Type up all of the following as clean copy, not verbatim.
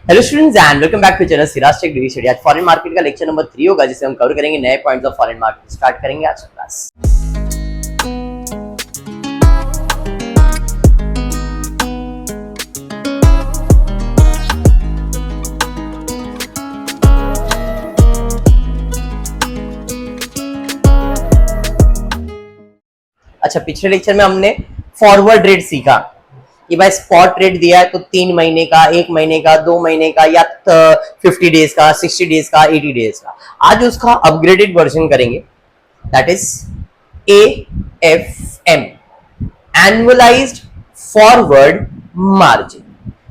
Hello students and welcome back to channel Siraj tech degree study. आज foreign market का lecture number 3 होगा जिसे हम कवर करेंगे नए points of foreign market. Start करेंगे आज का क्लास। अच्छा, पिछले लेक्चर में हमने फॉरवर्ड रेट सीखा कि भाई स्पॉट रेट दिया है तो 3 महीने का, 1 महीने का, 2 महीने का या 50 डेज का, 60 डेज का, 80 डेज का। आज उसका अपग्रेडेड वर्जन करेंगे, that is AFM, annualised forward margin.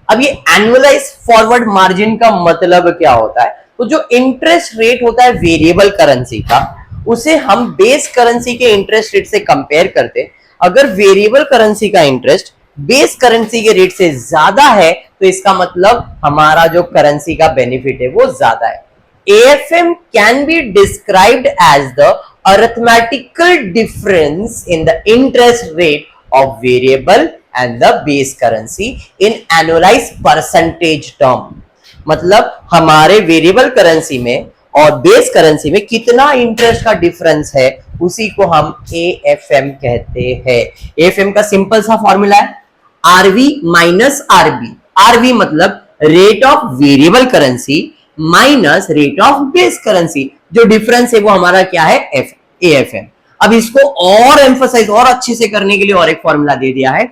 अब ये एनुअलाइज्ड फॉरवर्ड मार्जिन का मतलब क्या होता है? तो जो इंटरेस्ट रेट होता है वेरिएबल करेंसी का, उसे हम बेस करेंसी के इंटरेस्ट रेट से कंपेयर करते। अगर वेरिएबल करेंसी का इंटरेस्ट बेस करेंसी के रेट से ज्यादा है तो इसका मतलब हमारा जो करेंसी का बेनिफिट है वो ज्यादा है। AFM can be described as the arithmetical difference in the interest rate of variable and the base currency in annualised percentage term. मतलब हमारे वेरिएबल करेंसी में और बेस करेंसी में कितना इंटरेस्ट का डिफरेंस है, उसी को हम AFM कहते हैं। AFM का सिंपल सा फॉर्मूला है RV माइनस RB। RV मतलब rate of variable currency minus rate of base currency, जो डिफरेंस है वो हमारा क्या है? AFM। अब इसको और एम्फसाइज और अच्छे से करने के लिए और एक फॉर्मूला दे दिया है,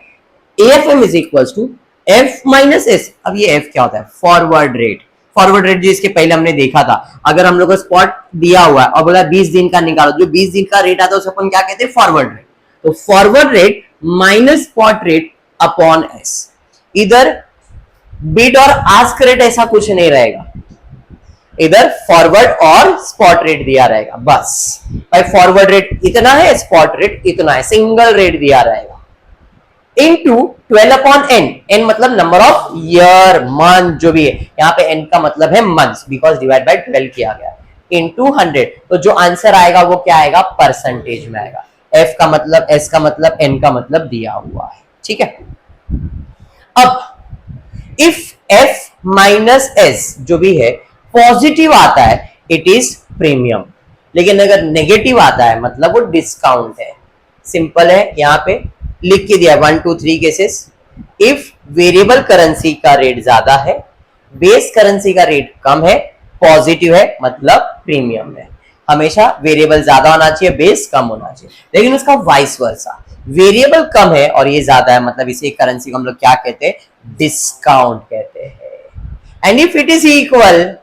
AFM is equals to F minus S। अब ये F क्या होता है? Forward rate. फॉरवर्ड रेट जो इसके पहले हमने देखा था, अगर हम लोग को स्पॉट दिया हुआ है और बोला 20 दिन का निकालो, जो 20 दिन का रेट आता है उसे अपन क्या कहते हैं? Forward rate. तो forward rate minus spot rate upon S। इधर बिड और आस्क रेट ऐसा कुछ नहीं रहेगा, इधर फॉरवर्ड और स्पॉट रेट दिया रहेगा बस। भाई फॉरवर्ड रेट इतना है, स्पॉट रेट इतना है, सिंगल रेट दिया रहेगा। Into 12 upon n। n मतलब नंबर ऑफ ईयर, मंथ जो भी है, यहाँ पे n का मतलब है मंथ्स, बिकॉज डिवाइड बाय 12 किया गया, इनटू 100। तो जो आंसर आएगा वो क्या आएगा? परसेंटेज में आएगा। f का मतलब, s का मतलब, n का मतलब दिया हुआ है, ठीक है। अब इफ f माइनस s जो भी है पॉजिटिव आता है, इट इज प्रीमियम। लेकिन अगर नेगेटिव आता है मतलब वो डिस्काउंट है। सिंपल है, यहाँ पे लिख के दिया 1 2 3 केसेस। इफ वेरिएबल करेंसी का रेट ज्यादा है, बेस करेंसी का रेट कम है, पॉजिटिव है मतलब प्रीमियम है। हमेशा वेरिएबल ज्यादा होना चाहिए, बेस कम होना चाहिए। लेकिन उसका वाइस वर्सा, वेरिएबल कम है और ये ज्यादा है, मतलब इसे करेंसी को हम लोग क्या कहते हैं? डिस्काउंट कहते हैं। And if it is equal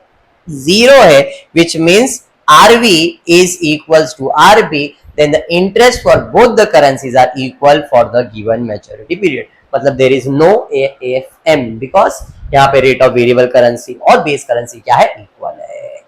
0 है, which means RV is equals to RB, then the interest for both the currencies are equal for the given maturity period। मतलब there is no AFM because यहाँ पे rate of variable currency और base currency क्या है? Equal है।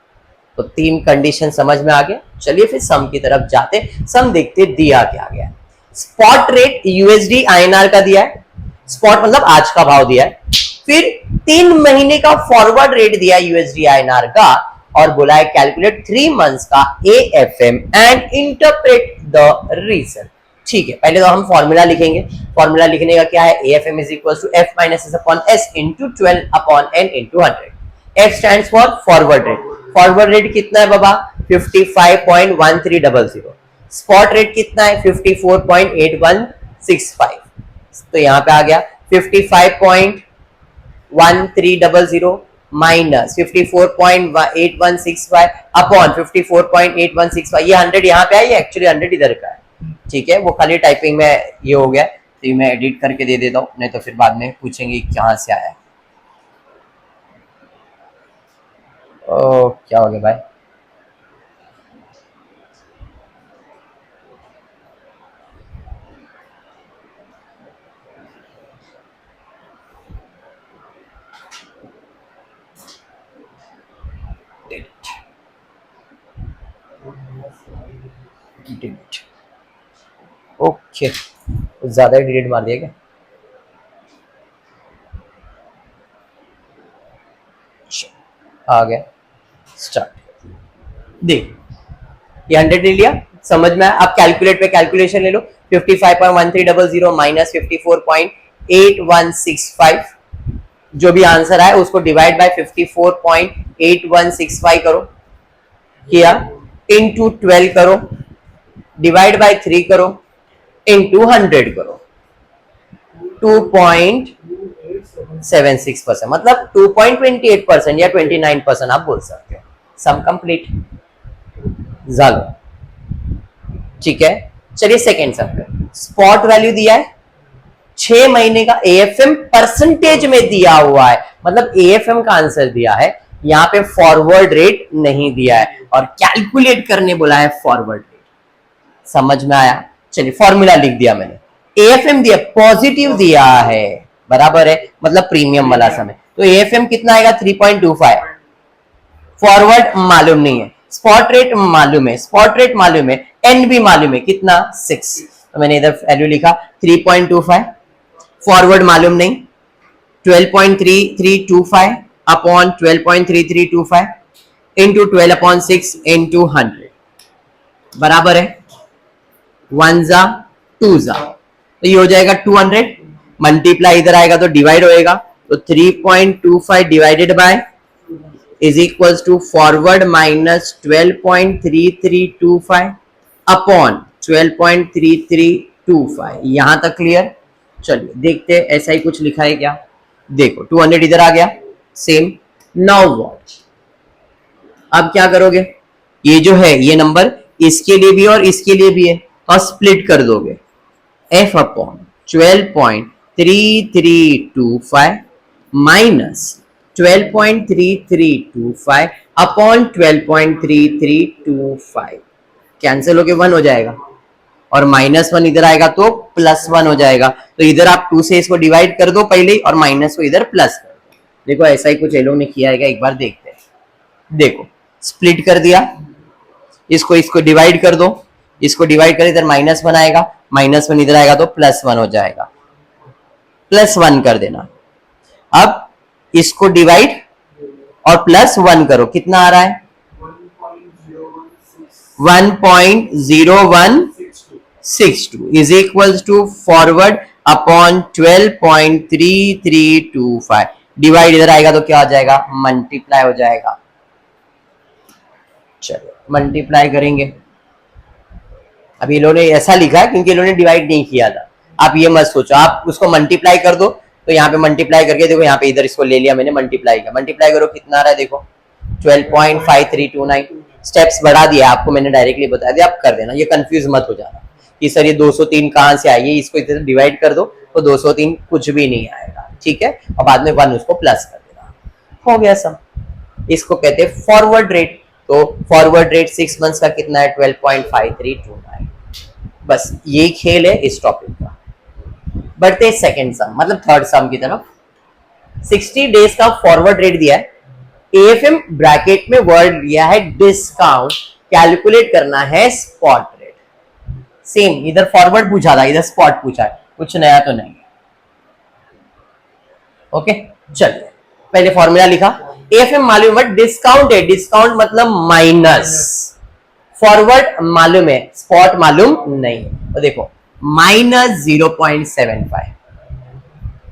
तो 3 condition समझ में आ गया। चलिए फिर सम की तरफ जाते, सम देखते दिया क्या गया। स्पॉट रेट USD INR का दिया है, स्पॉट मतलब आज का भाव दिया है। फिर 3 महीने का फॉरवर्ड रेट दिया USD INR का और बोला है कैलकुलेट 3 मंथ्स का AFM and interpret the reason. ठीक है, पहले तो हम फॉर्मूला लिखेंगे। फॉर्मूला लिखने का क्या है? AFM is equal to F minus S upon S into 12 upon N into 100। F stands for forward rate. Forward rate कितना है बाबा? 55.1300। स्पॉट रेट कितना है? 54.8165। तो यहां पे आ गया 55.1300 माइनस 54.8165 अपॉन 54.8165। ये 100 यहाँ पे है, ये एक्चुअली 100 इधर का है, ठीक है। वो खाली टाइपिंग में ये हो गया, तो मैं एडिट करके दे देता हूँ, नहीं तो फिर बाद में पूछेंगे कहाँ से आया। ओ क्या हो गया भाई? ओके, ज्यादा ही डिलीट मार दिया क्या? आ गया, स्टार्ट। देख, ये 100 ले लिया, समझ में आया। अब कैलकुलेट पे कैलकुलेशन ले लो। 55.1300 माइनस 54.8165 जो भी आंसर आए उसको डिवाइड बाय 54.8165 करो, किया, इनटू 12 करो, डिवाइड बाय 3 करो, इनटू 100 करो, 2.76%, मतलब 2.28% या 29% आप बोल सकते हो। सम कंप्लीट, झालो, ठीक है। चलिए सेकेंड सम पे, स्पॉट वैल्यू दिया है 6 महीने का, एएफएम परसेंटेज में दिया हुआ है, मतलब एएफएम का आंसर दिया है, यहां पे फॉरवर्ड रेट नहीं दिया है और कैलकुलेट करने बोला है फॉरवर्ड रेट। समझ में आया? चलिए फॉर्मूला लिख दिया मैंने, एएफएम दिया पॉजिटिव दिया है, बराबर है, मतलब प्रीमियम वाला समय, तो एएफएम कितना आएगा 3.25, फॉरवर्ड मालूम नहीं है, स्पॉट रेट मालूम है, स्पॉट रेट मालूम है, एन भी मालूम है, कितना 6, तो मैंने इधर वैल्यू लिखा 3.25, फॉरवर्ड मालूम नहीं, 12.3325 अपॉन 12.3325 इंटू 12/6 इंटू 100, बराबर है 1 जा 2 जा, तो ये हो जाएगा 200, मल्टीप्लाई इधर आएगा तो डिवाइड होएगा, तो 3.25 divided by is equals to forward minus 12.3325 upon 12.3325, यहां तक क्लियर। चलिए देखते हैं ऐसा ही कुछ लिखा है क्या, देखो 200 इधर आ गया, सेम। नाउ व्हाट, अब क्या करोगे, ये जो है ये नंबर इसके लिए भी और इसके लिए भी है, और स्प्लिट कर दोगे, f upon 12.3325 minus 12.3325 upon 12.3325, cancel होके 1 हो जाएगा, और -1 इधर आएगा तो +1 हो जाएगा, तो इधर आप 2 से इसको डिवाइड कर दो पहले ही, और माइनस को इधर प्लस कर दो। देखो ऐसा ही कुछ ये लोग ने किया है, एक बार देखते हैं। देखो स्प्लिट कर दिया, इसको इसको डिवाइड कर दो, इसको डिवाइड कर, इधर -1 आएगा, -1 इधर आएगा तो +1 हो जाएगा, +1 कर देना। अब इसको डिवाइड और +1 करो, कितना आ रहा है 1.0162 is equals to forward upon 12.3325, divide इधर आएगा तो क्या हो जाएगा, मल्टीप्लाई हो जाएगा। चलो मल्टीप्लाई करेंगे, अब ये लोगों ने ऐसा लिखा है क्योंकि इन्होंने डिवाइड नहीं किया था, आप ये मत सोचो, आप उसको मल्टीप्लाई कर दो, तो यहाँ पे मल्टीप्लाई करके देखो, यहाँ पे इधर इसको ले लिया मैंने, मल्टीप्लाई किया, मल्टीप्लाई करो कितना आ रहा है, देखो 12.5329, स्टेप्स बढ़ा दिया आपको मैंने, डायरेक्टली बता दिया, आप कर देना, ये कंफ्यूज मत हो जाना कि सर ये 203 कहाँ से आई है, इसको इधर डिवाइड कर दो तो 203 कुछ भी नहीं आएगा, ठीक है, और बाद में 1 उसको प्लस कर देना, हो गया सब। इसको कहते हैं फॉरवर्ड रेट, तो फॉरवर्ड रेट 6 मंथ्स का कितना है 12.5329, बस ये खेल है इस टॉपिक का। बढ़ते सेकंड सम, मतलब थर्ड सम की तरफ, 60 डेज का फॉरवर्ड रेट दिया है, एएफएम ब्रैकेट में वर्ड लिया है डिस्काउंट, कैलकुलेट करना है स्पॉट रेट, सेम इधर फॉरवर्ड पूछा था, इधर स्पॉट पूछा है, कुछ नया तो नहीं है। ओके चलिए पहले फॉर्मूला लिखा, एएफएम मालूम बट डिस्काउंट है, डिस्काउंट मतलब माइनस, फॉरवर्ड मालूम है, स्पॉट मालूम नहीं, तो देखो -0.75,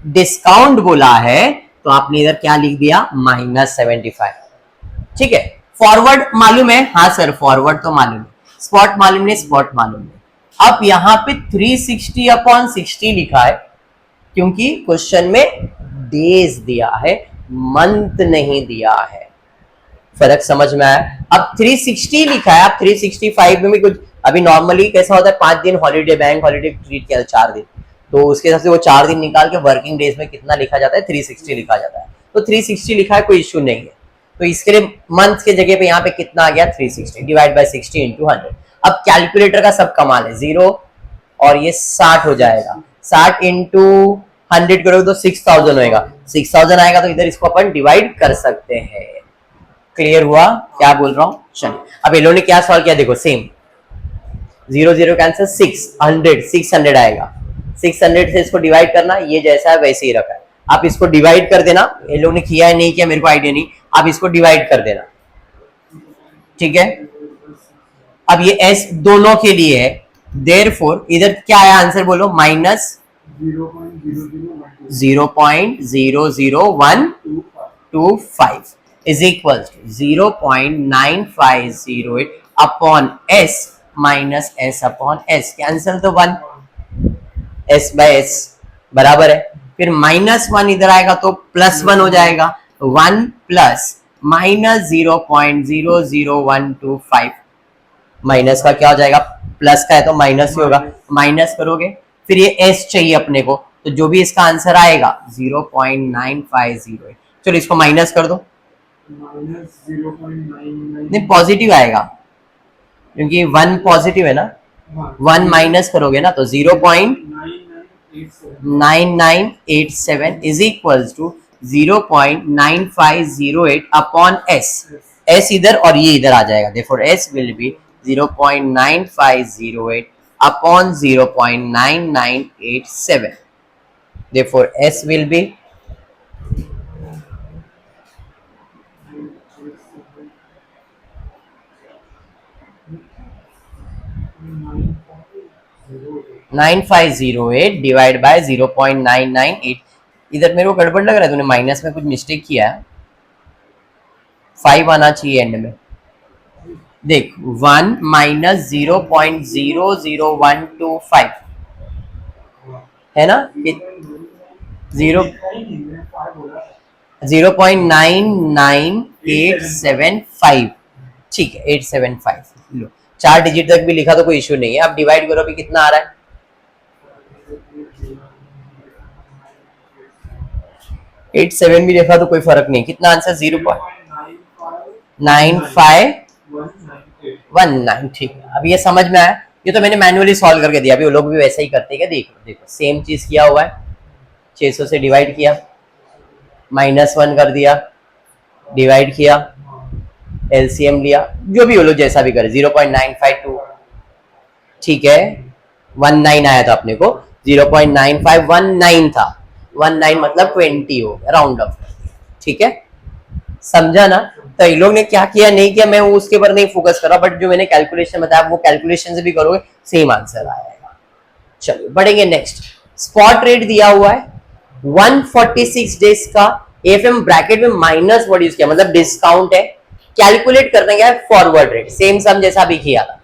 डिस्काउंट बोला है तो आपने इधर क्या लिख दिया -75, ठीक है। फॉरवर्ड मालूम है, हाँ सर फॉरवर्ड तो मालूम है, स्पॉट मालूम नहीं, स्पॉट मालूम नहीं। अब यहाँ पे 360/60 लिखा है क्योंकि क्वेश्चन में डेज दिया है, मंथ नहीं दिया है, फर्क समझ में आया। अब 360 लिखा है, अब 365 में भी कुछ, अभी नॉर्मली कैसा होता है 5 दिन हॉलीडे, बैंक हॉलीडे ट्रीट किया 4 दिन, तो उसके हिसाब से वो 4 दिन निकाल के वर्किंग डेज में कितना लिखा जाता है 360 लिखा जाता है, तो 360 लिखा है, कोई इश्यू नहीं है, तो इसके लिए मंथ के जगह पे यहाँ पे कितना आ गया 360 डिवाइड बाय 60 इंटू 100। अब कैलकुलेटर का सब कमाल है, 0 और ये 60 हो जाएगा, 60 इंटू 100 करोगे तो 6000 होएगा, 6000 आएगा तो इधर इसको अपन डिवाइड कर सकते हैं। क्लियर हुआ क्या बोल रहा हूँ? चलिए अब इन लोगों ने क्या सॉल्व किया, देखो सेम 0 0 कैंसिल, 600 आएगा, 600 से इसको डिवाइड करना, ये जैसा है वैसे ही रखा है, आप इसको डिवाइड कर देना, इन लोगों ने किया है नहीं किया मेरे को आइडिया नहीं, आप इसको डिवाइड कर देना, ठीक है। अब ये s दोनों के लिए है, देयरफॉर इधर क्या आया आंसर बोलो, 0.00125 is equals to 0.9508 upon s minus s upon s, cancel तो 1 s by s बराबर है, फिर -1 इधर आएगा तो +1 हो जाएगा, 1 प्लस माइनस 0.00125, माइनस का क्या हो जाएगा, प्लस का है तो माइनस ही होगा, माइनस करोगे फिर ये s चाहिए अपने को, तो जो भी इसका आंसर आएगा 0.9508, चलो इसको माइनस कर दो, नहीं पॉजिटिव आएगा क्योंकि 1 पॉजिटिव है ना, 1 माइनस करोगे ना तो 0.9987 is equals to 0.9508 upon s, s इधर और ये इधर आ जाएगा, therefore s will be 0.9508 upon 0.9987, therefore s will be 9508 divide by 0.998, इधर मेरे को गड़बड़ लग रहा है, तूने माइनस में कुछ मिस्टेक किया है, 5 आना चाहिए एंड में, देख 1 माइनस 0.00125 है ना, 0.99875, ठीक है 875, लो 4 डिजिट तक भी लिखा तो कोई इश्यू नहीं है, अब डिवाइड करो अभी कितना आ रहा है, 87 भी लिखा तो कोई फर्क नहीं, कितना आंसर 0.9519, ठीक है, अब ये समझ में आया, ये तो मैंने मैन्युअली सॉल्व करके दिया, अभी वो लोग भी वैसा ही करते हैं, देखो देखो सेम चीज किया हुआ है, 600 से डिवाइड किया, -1 कर दिया, डिवाइड किया, एलसीएम लिया, जो भी वो लोग जैसा भी करे, 0.952, ठीक है 19 आया था अपने को, 0.9519 था, 19 मतलब 20 हो गया, राउंड ऑफ, ठीक है समझा ना, तो ये लोग ने क्या किया नहीं किया मैं उसके ऊपर नहीं फोकस कर रहा, बट जो मैंने कैलकुलेशन बताया वो कैलकुलेशन से भी करोगे सेम आंसर आएगा। चलिए बढ़ेंगे नेक्स्ट, स्पॉट रेट दिया हुआ है 146 डेज का, एफएम ब्रैकेट में माइनस वर्ड यूज किया, मतलब डिस्काउंट है, कैलकुलेट करने का है फॉरवर्ड रेट, सेम सम जैसा भी किया था,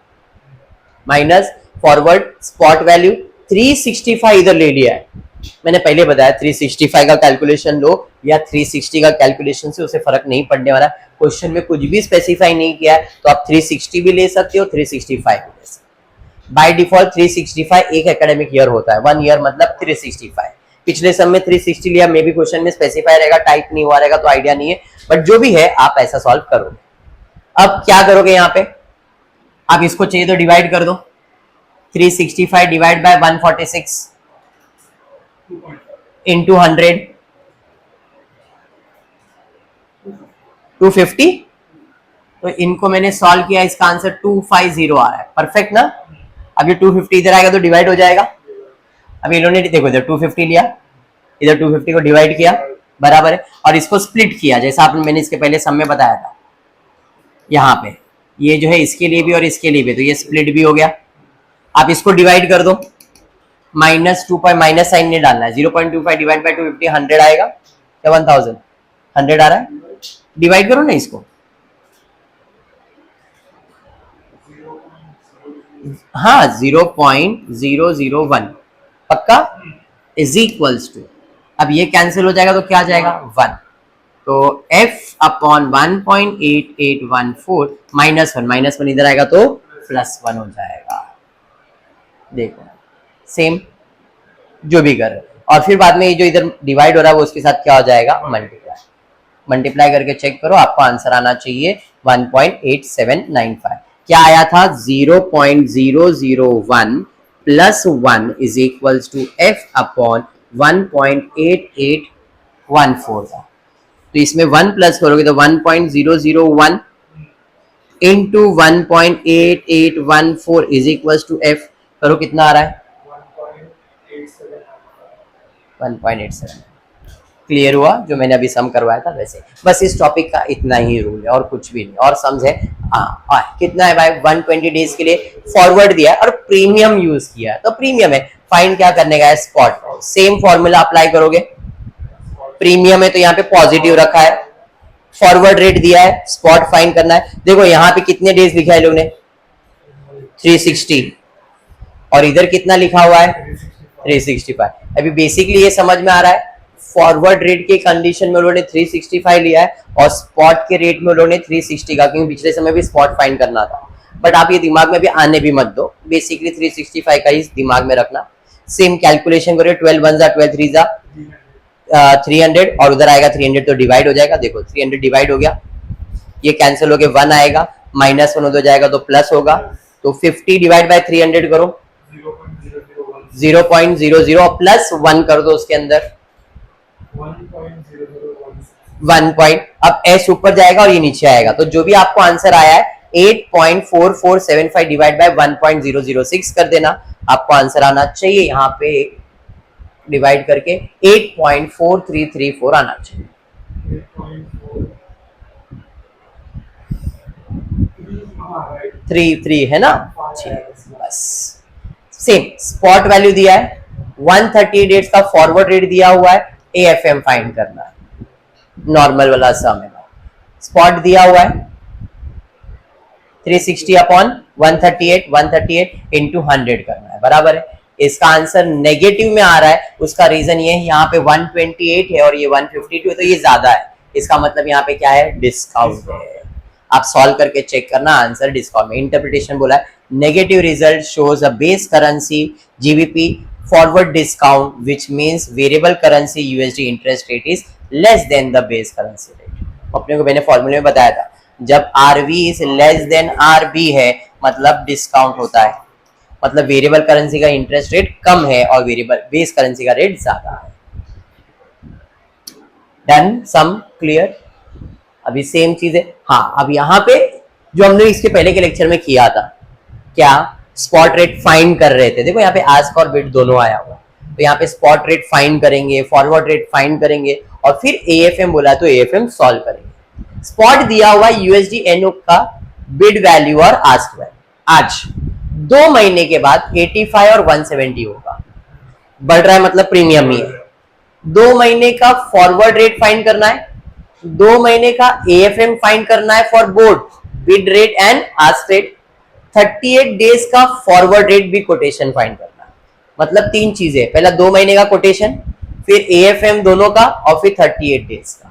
माइनस फॉरवर्ड स्पॉट वैल्यू 365 इधर ले लिया है, मैंने पहले बताया 365 का कैलकुलेशन लो या 360 का कैलकुलेशन से उसे फर्क नहीं पड़ने वाला, क्वेश्चन में कुछ भी स्पेसिफाई नहीं किया है तो आप 360 भी ले सकते हो, 365 भी ले सकते हो, बाय डिफॉल्ट 365 एक एकेडमिक ईयर होता है, 1 ईयर मतलब 365, पिछले सम में 360 लिया, मे भी क्वेश्चन में स्पेसिफाई रहेगा, टाइप नहीं हुआ रहेगा तो आइडिया नहीं है, बट जो भी है आप ऐसा सॉल्व करोगे। अब क्या करोगे यहाँ पे, आप इसको चाहिए तो डिवाइड कर दो, 365 डिवाइड बाय 146 into 100 250, तो इनको मैंने सॉल्व किया, इसका आंसर 250 आ रहा है, परफेक्ट ना, अब ये 250 इधर आएगा तो डिवाइड हो जाएगा, अब इन्होंने देखो इधर 250 लिया, इधर 250 को डिवाइड किया, बराबर है, और इसको स्प्लिट किया जैसा आपने मैंने इसके पहले सम में बताया था, यहाँ पे ये जो है इसके लिए भी और इसके लिए भी, तो ये स्प्लिट भी हो गया, आप इसको डिवाइड कर दो, -2 माइनस साइन नहीं डालना है, 0.25 डिवाइड बाय 250 100 आएगा या 1000, 100 आ रहा है, डिवाइड करो ना इसको, हाँ 0.001 पक्का, इज इक्वल्स टू, अब ये कैंसिल हो जाएगा तो क्या आ जाएगा 1, तो f अपॉन 1.8814 -1 इधर आएगा तो +1 हो जाएगा, देखो सेम जो भी कर रहे, और फिर बाद में ये जो इधर डिवाइड हो रहा है वो उसके साथ क्या हो जाएगा मल्टीप्लाई, मल्टीप्लाई करके चेक करो, आपको आंसर आना चाहिए 1.8795, क्या आया था 0.001 plus 1 is equals to f upon 1.8814 था, तो इसमें 1 प्लस करोगे तो 1.001 into 1.8814 is equals to f, करो कितना आ रहा है 1.87, क्लियर हुआ जो मैंने अभी सम करवाया था वैसे, बस इस टॉपिक का इतना ही रूल है और कुछ भी नहीं, और सम्स है कितना है भाई 120 डेज के लिए फॉरवर्ड दिया है और प्रीमियम यूज किया है, तो प्रीमियम है, फाइंड क्या करने का है, स्पॉट। सेम फॉर्मूला अप्लाई करोगे, प्रीमियम है तो यहाँ पे पॉजिटिव रखा है, फॉरवर्ड रेट दिया है, स्पॉट फाइंड करना है। देखो यहाँ पे कितने डेज लिखा है लोग ने 360 और इधर कितना लिखा हुआ है 365। अभी बेसिकली ये समझ में आ रहा है, फॉरवर्ड रेट के कंडीशन में उन्होंने 365 लिया है और स्पॉट के रेट में उन्होंने 360 का, क्योंकि पिछले समय भी स्पॉट फाइंड करना था। बट आप ये दिमाग में भी आने भी मत दो, बेसिकली 365 का ही दिमाग में रखना। सेम कैलकुलेशन करो, 12 1 12 3 300 और उधर आएगा 300 तो डिवाइड हो जाएगा। देखो 300 डिवाइड हो गया, ये कैंसिल हो गया, 1 आएगा, -1 उधर जाएगा तो प्लस होगा, तो 50 डिवाइड बाय 300 करो, 0.00 प्लस 1 कर दो उसके अंदर 1 पॉइंट। अब एस ऊपर जाएगा और ये नीचे आएगा, तो जो भी आपको आंसर आया है 8.4475 डिवाइड बाय 1.006 कर देना, आपको आंसर आना चाहिए यहाँ पे डिवाइड करके 8.4334 आना चाहिए। 3 है ना, बस। सेम स्पॉट वैल्यू दिया है, 138 डेज का फॉरवर्ड रेट दिया हुआ है, एएफएम फाइंड करना है, नॉर्मल वाला सम है। स्पॉट दिया हुआ है 360 अपॉन 138 इंटू 100 करना है, बराबर है। इसका आंसर नेगेटिव में आ रहा है, उसका रीजन ये है यहाँ पे 128 है और ये 152 है, तो ये ज्यादा है, इसका मतलब यहाँ पे क्या है, डिस्काउंट है। आप सॉल्व करके चेक करना, आंसर डिस्काउंट में। इंटरप्रिटेशन बोला है, negative result shows a base currency GBP forward discount which means variable currency USD interest rate is less than the base currency rate. अपने को मैंने फॉर्मूले में बताया था, जब RV is less than RB है मतलब डिस्काउंट होता है, मतलब वेरिएबल करेंसी का इंटरेस्ट रेट कम है और वेरिएबल बेस करेंसी का रेट ज्यादा है। Done, some clear. अभी सेम चीज है, हाँ अब यहाँ पे जो हमने इसके पहले के लेक्चर में किया था, क्या स्पॉट रेट फाइंड कर रहे थे। देखो यहाँ पे आस्क और बिड दोनों आया हुआ, तो यहाँ पे स्पॉट रेट फाइंड करेंगे, फॉरवर्ड रेट फाइंड करेंगे और फिर एएफएम बोला तो एएफएम सॉल्व करेंगे। स्पॉट दिया हुआ यूएसडी एनओ का बिड वैल्यू और आस्क वैल्यू आज 2 महीने के बाद 85 और 170 होगा, बढ़ रहा है मतलब प्रीमियम ही है। 2 महीने का फॉरवर्ड रेट फाइंड करना है, 2 महीने का एएफएम फाइंड करना है for both bid rate and ask rate, 38 days का फॉरवर्ड रेट भी कोटेशन फाइंड करना है। मतलब 3 चीजें, पहला 2 महीने का कोटेशन, फिर एएफएम दोनों का और फिर 38 डेज का।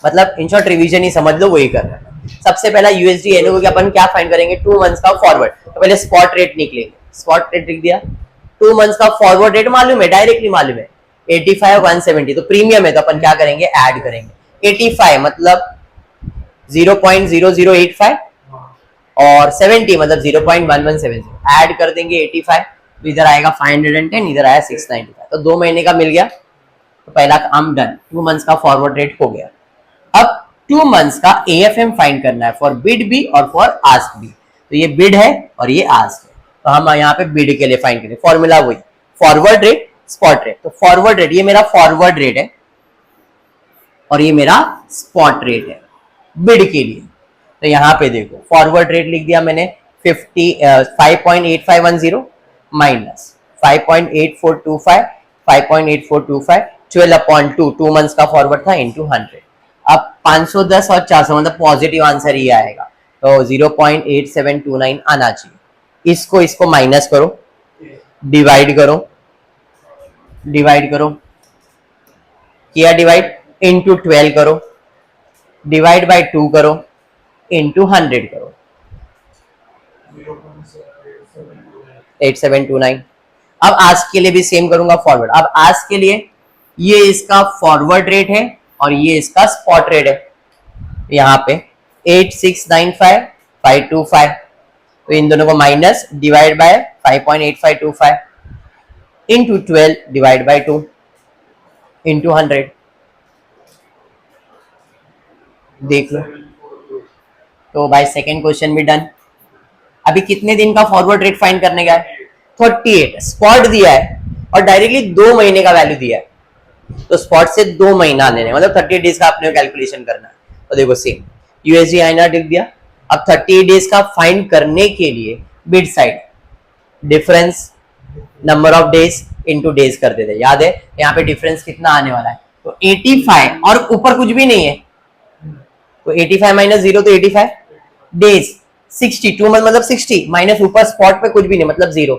मतलब इन शॉर्ट रिवीजन ही समझ लो, वही कर रहे हैं। सबसे पहला यूएसडी एनओ के अपन क्या फाइंड करेंगे, 2 मंथ्स का फॉरवर्ड, तो पहले स्पॉट रेट निकलेंगे, स्पॉट रेट लिख दिया, 2 मंथ्स का फॉरवर्ड रेट मालूम है, डायरेक्टली मालूम है 85 170, तो प्रीमियम है तो अपन क्या करेंगे, ऐड करेंगे। 85 मतलब 0.0085 और 70 मतलब 0.1170, ऐड कर देंगे 85, तो इधर आएगा 510, इधर आया 695, तो 2 महीने का मिल गया, तो पहला काम डन। 2 मंथ्स का फॉरवर्ड रेट हो गया। अब 2 मंथ्स का एएफएम फाइंड करना है फॉर बिड भी और फॉर आस्क भी, तो ये बिड है और ये आस्क है, तो हम यहाँ पे बिड के लिए फाइंड करें, फॉर्मूला वही फॉरवर्ड रेट स्पॉट रेट। तो फॉरवर्ड रेट, ये मेरा फॉरवर्ड रेट है और ये मेरा स्पॉट रेट है बिड के लिए। तो यहाँ पे देखो फॉरवर्ड रेट लिख दिया मैंने 5.8510 माइनस 5.8425, 5.8425 12/2, 2 मंथ्स का फॉरवर्ड था इंटू 100। अब 510 और 400 मतलब पॉजिटिव आंसर ही आएगा, तो 0.8729 आना चाहिए। इसको माइनस करो, डिवाइड करो, किया डिवाइड, इंटू 12 करो, डिवाइड बाय 2 करो, इंटू 100 करो, 8729। अब आस्क के लिए भी सेम करूंगा फॉरवर्ड। अब आस्क के लिए ये इसका फॉरवर्ड रेट है और ये इसका स्पॉट रेट है, यहाँ पे 8695,525, तो इन दोनों को minus, divide by 5.8525 into 12 divide by 2 into 100, देख लो। तो भाई सेकेंड क्वेश्चन भी डन। अभी कितने दिन का फॉरवर्ड रेट फाइंड करने का है, 38 स्पॉट दिया है और डायरेक्टली 2 महीने का वैल्यू दिया है, तो स्पॉट से 2 महीना लेने मतलब 38 डेज का अपने कैलकुलेशन करना है। तो देखो सेम यूएसडी आईएनआर लिख दिया, अब 38 डेज का फाइंड करने के लिए bid side difference number of days into days कर देते, याद है यहाँ पे डिफरेंस कितना आने वाला है, तो 85 और ऊपर कुछ भी नहीं है, तो 85 माइनस 0 तो 85 डेज, 62 मतलब 60 माइनस ऊपर स्पॉट पे कुछ भी नहीं मतलब 0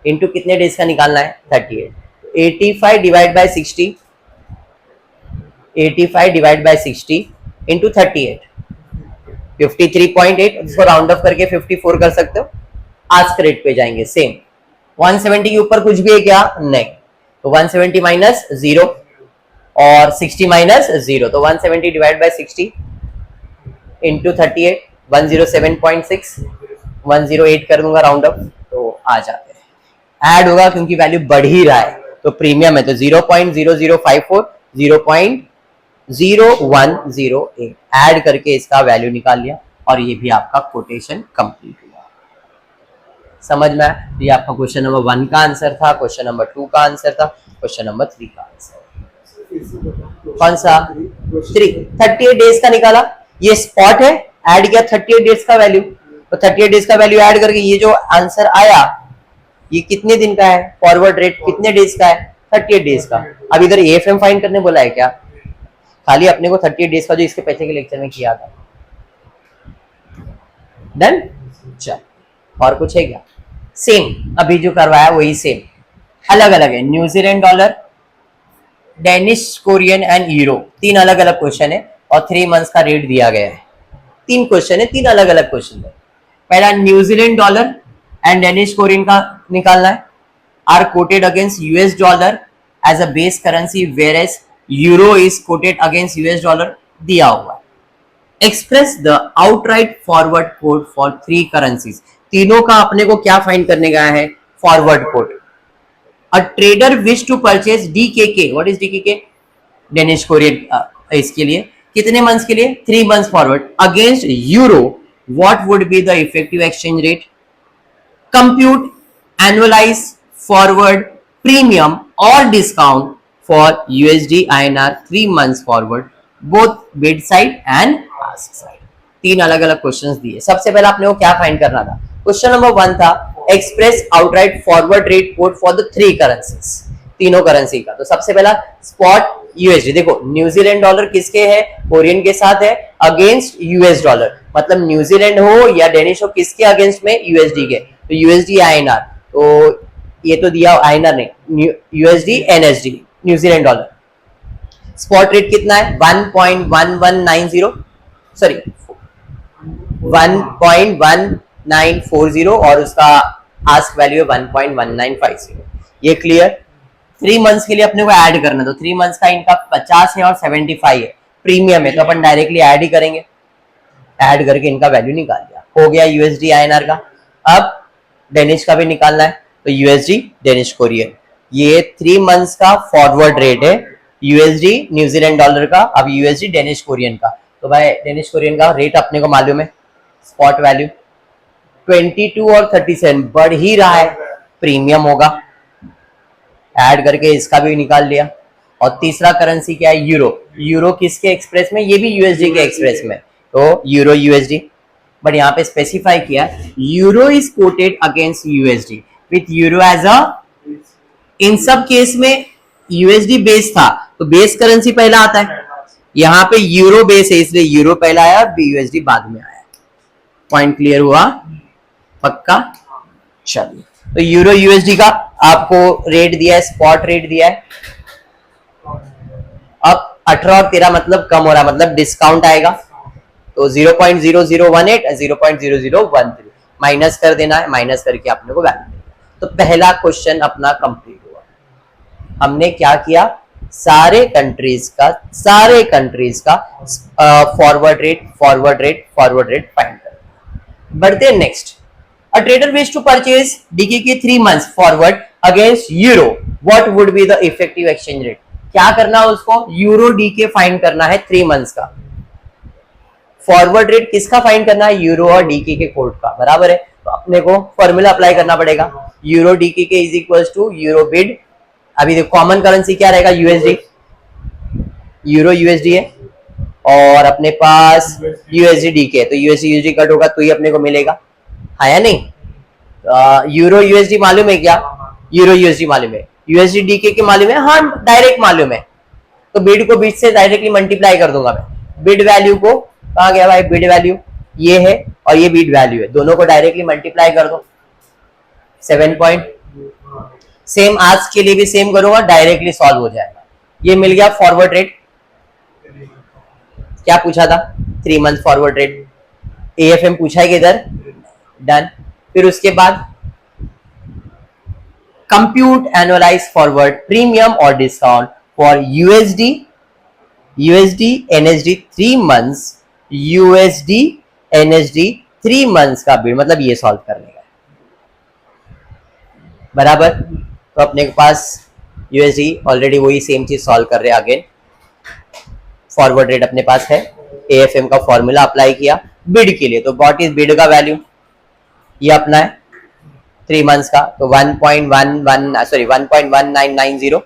इनटू कितने डेज का निकालना है 38, 85 divide by 60, 85 divide by 60 into 38, 53.8, इसको राउंड ऑफ करके 54 कर सकते हो, आस्क रेट पे जाएंगे सेम, 170 के ऊपर कुछ भी है क्या, नहीं, तो 170 माइनस 0 और 60 माइनस 0, तो 170 डिवाइड बाय 60 इंटू 38, 107.6, 108 कर दूंगा राउंड ऑफ, तो आ जाते हैं, ऐड होगा क्योंकि वैल्यू बढ़ ही रहा है तो प्रीमियम है, तो 0.0054, 0.0108 ऐड करके इसका वैल्यू निकाल लिया और ये भी आपका कोटेशन कंप्लीट हुआ। समझ में आया? ये आपका क्वेश्चन नंबर 1 का आंसर था, क्वेश्चन नंबर 2 का आंसर था, क्वेश्चन नंबर 3 का आंसर कौन सा, 38 डेज का निकाला, ये स्पॉट है, ऐड किया 38 डेज का वैल्यू, तो 38 डेज का वैल्यू ऐड करके ये जो आंसर आया ये कितने दिन का है, फॉरवर्ड रेट कितने डेज का है, 38 डेज का। अब इधर एएफएम फाइंड करने बोला है क्या, खाली अपने को 38 डेज का जो इसके पहले के लेक्चर में किया था, डन। चल और कुछ है क्या, सेम अभी जो करवाया वही सेम, अलग अलग है, New Zealand dollar, Danish Korean and euro, 3 अलग अलग क्वेश्चन है और 3 मंथ्स का रेट दिया गया है, 3 क्वेश्चन है, 3 अलग अलग क्वेश्चन है। पहला New Zealand dollar and Danish krone का निकालना है, are quoted against US dollar as a base currency whereas euro is quoted against US dollar दिया हुआ है। Express the outright forward code for 3 currencies, तीनों का अपने को क्या फाइंड करने गया है, forward code. A trader wish to purchase DKK, what is DKK, Danish krone, इसके लिए कितने मंथ्स के लिए, 3 months forward against euro, what would be the effective exchange rate, compute annualise forward premium और discount for USD INR 3 months forward both bid side and ask side. 3 अलग अलग questions दिए। सबसे पहले आपने को क्या फाइंड करना था, क्वेश्चन नंबर 1 था express outright forward rate code for the 3 currencies, तीनों करेंसी का। तो सबसे पहला स्पॉट यूएसडी, देखो न्यूजीलैंड डॉलर किसके है, कोरियन के साथ है, अगेंस्ट यूएस डॉलर, मतलब न्यूजीलैंड हो या डेनिश हो किसके अगेंस्ट में, यूएसडी के, तो यूएसडी आईएनआर, तो ये तो दिया आईएनआर नहीं, USD NSD New Zealand dollar. Spot rate कितना है 1.1190, सॉरी 1.1940 और उसका आस्क वैल्यू है 1.1950। ये क्लियर। 3 मंथ्स के लिए अपने को ऐड करना, तो 3 मंथ्स का इनका 50 है और 75 है, प्रीमियम है, तो अपन डायरेक्टली ऐड ही करेंगे, ऐड करके इनका वैल्यू निकाल दिया, हो गया यूएसडी आईएनआर का। अब डेनिश का भी निकालना है, तो यूएसडी डेनिश कोरियन, ये 3 मंथ्स का फॉरवर्ड रेट है, यूएसडी न्यूजीलैंड डॉलर का, अब यूएसडी डेनिश कोरियन का। तो भाई डेनिश कोरियन का रेट अपने को मालूम है, स्पॉट वैल्यू 22 और 37 बढ़ ही रहा है, प्रीमियम होगा, ऐड करके इसका भी निकाल लिया। और तीसरा करेंसी क्या है, यूरो, यूरो किसके एक्सप्रेस में, ये भी यूएसडी के एक्सप्रेस में, तो यूरो यूएसडी, बट यहाँ पे स्पेसिफाई किया euro is quoted against USD with euro as a, इन सब केस में यूएसडी बेस था, तो बेस करेंसी पहला आता है, यहाँ पे यूरो बेस है इसलिए यूरो पहला आया, यूएसडी बाद में आया। पॉइंट क्लियर हुआ, पक्का। चलिए, तो यूरो यूएसडी का आपको रेट दिया है, स्पॉट रेट दिया है। अब 18 और 13 मतलब कम हो रहा है, मतलब डिस्काउंट आएगा, तो 0.0018 0.0013 माइनस कर देना है, माइनस करके अपने को वैल्यू देना। तो पहला क्वेश्चन अपना कंप्लीट हुआ। हमने क्या किया, सारे कंट्रीज का फॉरवर्ड रेट फाइंड कर। बढ़ते हैं next. A trader wish to purchase DKK 3 months forward against euro, what would be the effective exchange rate. क्या करना है उसको, यूरो डीके फाइंड करना है 3 मंथ्स का। फॉरवर्ड रेट किसका फाइंड करना है, यूरो और डीके के कोड का, बराबर है। तो अपने को फॉर्मूला अप्लाई करना पड़ेगा, euro DKK is equal to euro bid. अभी देखो कॉमन करेंसी क्या रहेगा, यूएसडी, यूरो यूएसडी है, और अपने पास यूएसडी के, तो यूएसडी कट होगा तो ही अपने को मिलेगा, हाँ या नहीं। यूरो यूएसडी मालूम है क्या? यूरो यूएसडी मालूम है, यूएसडी डीके के मालूम है, हाँ डायरेक्ट मालूम है। तो बिड को बिड से डायरेक्टली मल्टीप्लाई कर दूंगा मैं। बिड वैल्यू को, कहा गया भाई बिड वैल्यू, ये है और ये बिड वैल्यू है, दोनों को डायरेक्टली मल्टीप्लाई कर दो 7 पॉइंट। सेम आज के लिए भी सेम करूंगा, डायरेक्टली सॉल्व हो जाएगा। ये मिल गया फॉरवर्ड रेट। क्या पूछा था? 3 मंथ फॉरवर्ड रेट। एएफएम पूछा है किधर? डन। फिर उसके बाद कंप्यूट एनुअलाइज फॉरवर्ड प्रीमियम और discount for USD NSD 3 months, USD NSD 3 months का बिड, मतलब ये सॉल्व करने का बराबर। तो अपने के पास यूएसडी ऑलरेडी वही सेम चीज सॉल्व कर रहे हैं। अगेन फॉरवर्ड रेट अपने पास है, एएफएम का फॉर्मूला अप्लाई किया बिड के लिए, तो व्हाट इज बिड का वैल्यू, ये अपना है 3 मंथ्स का, तो 1.1990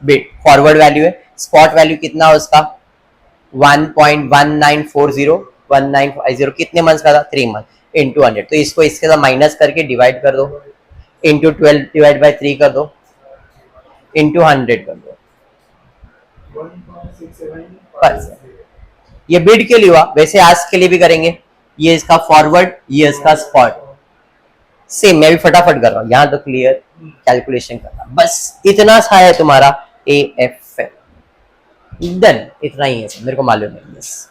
बिड फॉरवर्ड वैल्यू है। स्पॉट वैल्यू कितना उसका? 1.1940 कितने मंथ्स का था? 3 मंथ इंटू 100। तो इसको इसके साथ माइनस करके डिवाइड कर दो, इंटू 12 डिवाइड बाई 3 कर दो, इंटू 100 कर दो। ये बिड के लिए हुआ, वैसे आज के लिए भी करेंगे। ये इसका फॉरवर्ड, ये इसका स्पॉट, सेम। मैं भी फटाफट कर रहा हूं, यहां तो क्लियर कैलकुलेशन करना, बस इतना सा है तुम्हारा एएफएम। डन, इतना ही है, मेरे को मालूम है, बस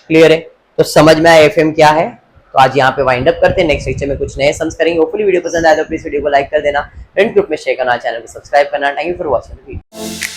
क्लियर है। तो समझ में आया एफएम क्या है। तो आज यहाँ पे वाइंड अप करते हैं, नेक्स्ट लेक्चर में कुछ नए सम्स करेंगे। होपफुली वीडियो पसंद आया तो प्लीज वीडियो को लाइक कर देना, फ्रेंड ग्रुप में शेयर करना, चैनल को सब्सक्राइब करना। Thank you for watching video.